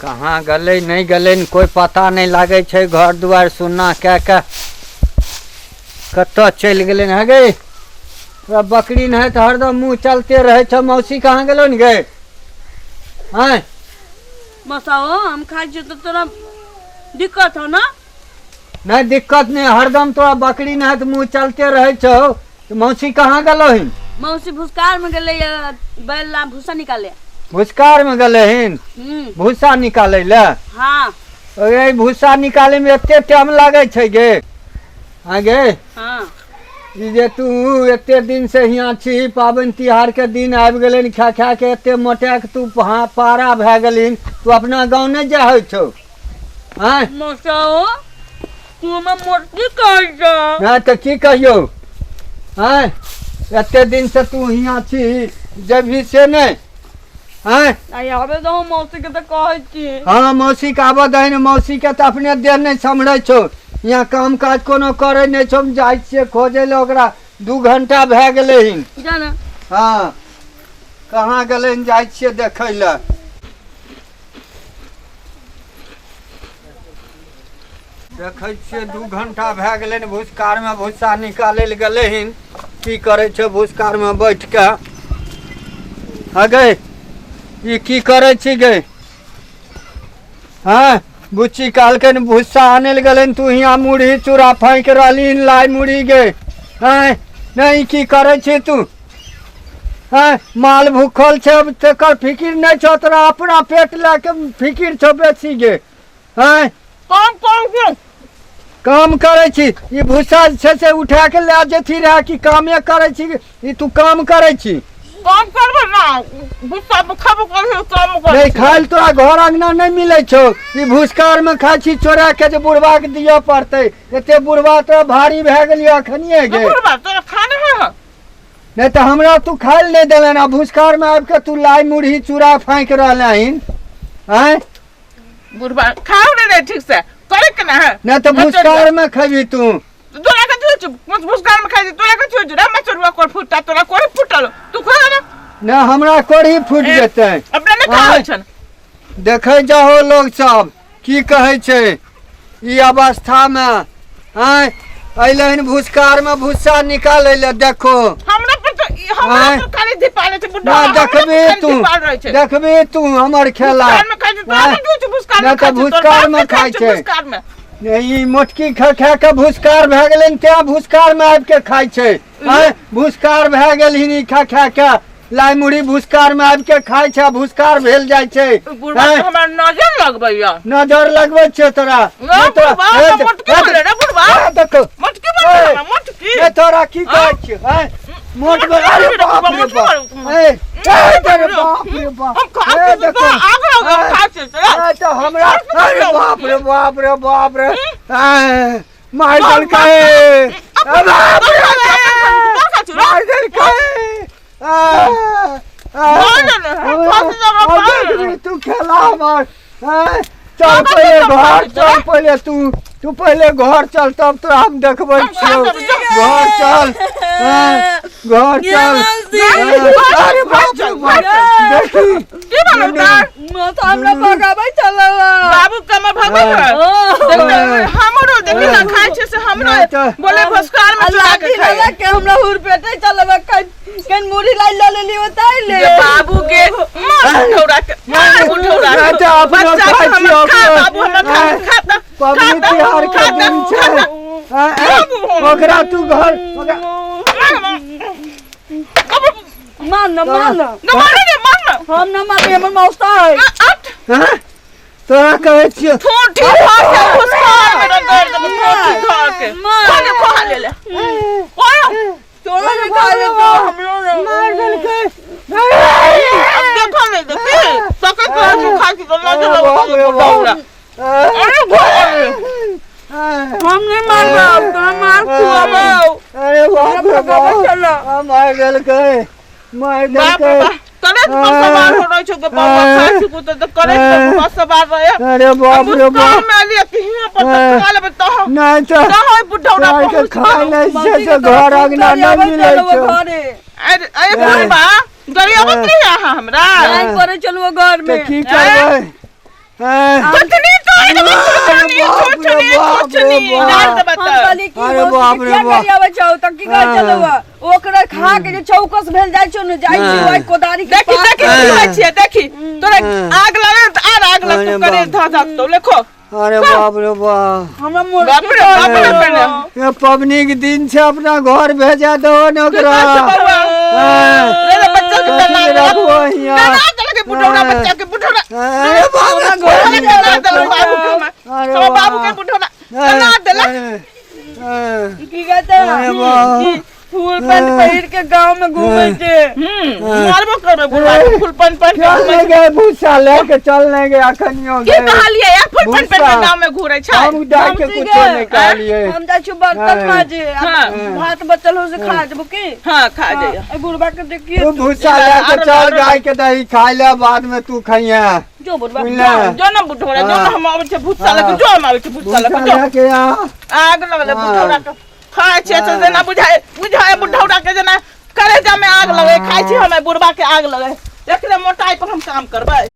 कहाँ गले नहीं गले कोई पता नहीं लागे छे। घर दुआर सुन्ना क्या कत चल गए है गे। बकरी नहीं तो हरदम मुँह चलते रहे छ। मौसी कहाँ गलो न गए हैं? मसाओ हम खाई तो तोरा दिक्कत हो ना? नहीं दिक्कत नहीं, हरदम तोरा बकरी नहीं तो मुँह चलते रहे छो। तो मौसी कहाँ गलो हिन? मौसी भूसकार में गले बैल ला भूसा निकाले। भूसकार में गले हिन भूसा निकाले ले? हाँ। अरे भूसा निकाले में एते टाइम लागे छे गे। हाँ गे। हाँ। जे तू एते दिन से यहाँ छी, पाबन तिहार के दिन आबि गेलिन, खा खा के एते मोटा के तू पारा भए गेलिन। तू अपना गाँव नहीं जा छो? हाँ मसाओ तू हमें मोटी कह जा। नहीं तो की कहियो? हाँ एते दिन से तू यहाँ छी जब भी से नहीं। हाँ आबे तो मौसी के तो कहे छी। हाँ मौसी के आबे दही। मौसी के तो अपने देर नहीं समझे छो। यहाँ काम काज कोनो करे नहीं छो। जाय छियै खोजे ले ओकरा 2 घंटा भए गेले हिन। जाना। हाँ कहाँ गेले जाय छियै देखै ले। देखै छियै 2 घंटा भए गेले ने। भूसकार में भूसा निकाले ले गेले हिन। की करे छो भूसकार में बैठ के? हाँ गे ये की करे छी गे? हाँ बुच्ची काल के भूसा आने ले गले तू यहाँ मुढ़ी चूड़ा फेंक रही लाई मुढ़ी गे। हाँ नहीं की करे छी तू? हाँ माल भूखल छे तेकर फिकिर नहीं छो तोरा? अपना पेट लेके फिकिर छो बेसी गे। हाँ काम करे छी। ये भूसा छे से उठा के ले जेथी रहा कि कामे करे छी? ये तू काम करे छी? काम करबे ना भूसा खाबो करे काम करे। नहीं खाइल तोरा घर अंगना नहीं मिले छो। ये भूसकार में खाई छी चोरा के जे बुढ़वा के दिया पड़ते। एते बुढ़वा तो भारी भए गेलियो अखनिए गे। बुढ़वा तोरा खाने है? नहीं तो हमरा तू खाइल नहीं देले ना। भूसकार में आब के तू लाई मुढ़ी चूड़ा फेंक रहलहिन। हैं बुढ़वा खाओ नहीं ठीक से करे के ना है। नहीं तो भूसकार में खबी तू। तोरा के तू भूसकार में खाई तोरा के छोड़ रे। मैं चोरवा कोर फुटता तोरा कोर फुटल तू खा ना। ना हमरा कोरी फूट जेते। अपने ने खाओ छन। देखे जाओ लोग सब की कहे छे ई अवस्था में। हैं अइलहिन भूसकार में भूसा निकाले ले। देखो हमरा पर तो हमरा तो खाली दीपाले छे बुढ़ा। ना देखबे तू हमर खेला। ना तो भूसकार में खाई छे। ई मोटकी खा खा के भूसकार भए गेलै ते भूसकार में आबि के खाई छे। हैं भूसकार भए गेलहिन ई खा खा के लाई मुढ़ी भूसकार में आबि के खाई छे। भूसकार भेल जाय छे। हमरा नजर लगबैया। नजर लगबै छे तोरा? देखो मोटकी ये तोरा की कहै छे? हैं मोट में अरे बाप रे बाप। ए तेरे बाप रे बाप। ए देखो ए तो हमरा अरे बाप रे बाप रे बाप रे। मार दल के मार दल के। तू खेला मार। चल पहले घर चल। पहले तू पहले घर चल तब तो हम देखबै छियौ। घर चल घर चल। अरे बाप रे बाप देखी की बनौता मत हमरा भगाबै चलवा। बाबू कम भगाबै हमरो देखि ना खाइ छै से हमरो बोले भस्कार में चला के खाइ के हमरा हुर पेटे चलवा कन मुड़ी लाई ल लेली बताइ ले। बाबू के मार उठौरा के मार उठौरा के अपना खाइ छियौ। बाबू हमरा खाता पबनी तिहार के दिन छै। ओकरा तू घर मान न हम न मारे हमर मौसा है। हैं तोरा कहै छियौ ठोठी भाषा भस्कार में कर दे ठोठी खा के मार खा ले ले। तोरा ने खा ले तो हमरो मार देल के। अब देखो नहीं देखी सके को खा के तो लगे। अरे हम नहीं मार तो मार खुआबो। अरे बाप रे बाप मार देल के मार देल के। करे तो सवार हो रही छो के बाबा खाई छु तो करे तो सवार रहे। अरे बाप रे बाप मैं लिया कि हिया पर खा ले तो नहीं तो होय बुढ़ौना के खा ले से घर अंगना नहीं मिले छो। अरे बुढ़बा गरिया मत रही हमरा लाइन पर चलबो घर में। की करबै कतनी तोड़ के कतनी छोटनी डाल दे बता। अरे बाप रे बाप करियावे चाउ तक की कर चलवा ओकरा खा के जे चौकस भेल जाय छ न जाय छी ओइ कोदारी के देखी देखी की छिए देखी तोरे आग लगे त आग लग तो करे धा धा तो देखो। अरे बाप रे बाप हमरा मोर बाप रे बाप ये पबनी के दिन से अपना घर भेजा दो न ओकरा। मेरे बच्चा के रखो यहाँ ना लगे बुढ़ौड़ा बच्चा के बुढ़ौड़ा अरे बाप रे तो बाबू के बुढ़ौड़ा ना देला की कहता फूल पैंट पहिर के गांव में घूमे छे। मारबो करबे बुढ़ा फूल पैंट पहन के चल गए भूसा लेके चलने गए अखनियो के कहलिए यार फूल पैंट पहन के गांव में घूरे छै। हम डाल के कुछ नहीं कहलिए हम जा छु बर्तन माजे भात बचल हो से खा जबो की। हां खा जाइए ए बुढ़बा के देखिए तू भूसा लेके चल गाय के दही खा ले बाद में तू खइया जो बुढ़बा जो ना बुढ़ौड़ा जो ना हम आवे छै भूसा लेके जो हम आवे छै भूसा लेके के यहाँ आग लगले बुढ़ौड़ा के खाए छै त जेना बुझाए बुढ़ौड़ा के जेना कलेजा में आग लगे खाए छी हमें बुढ़बा के आग लगे देख ले मोटाई पर हम काम करबै।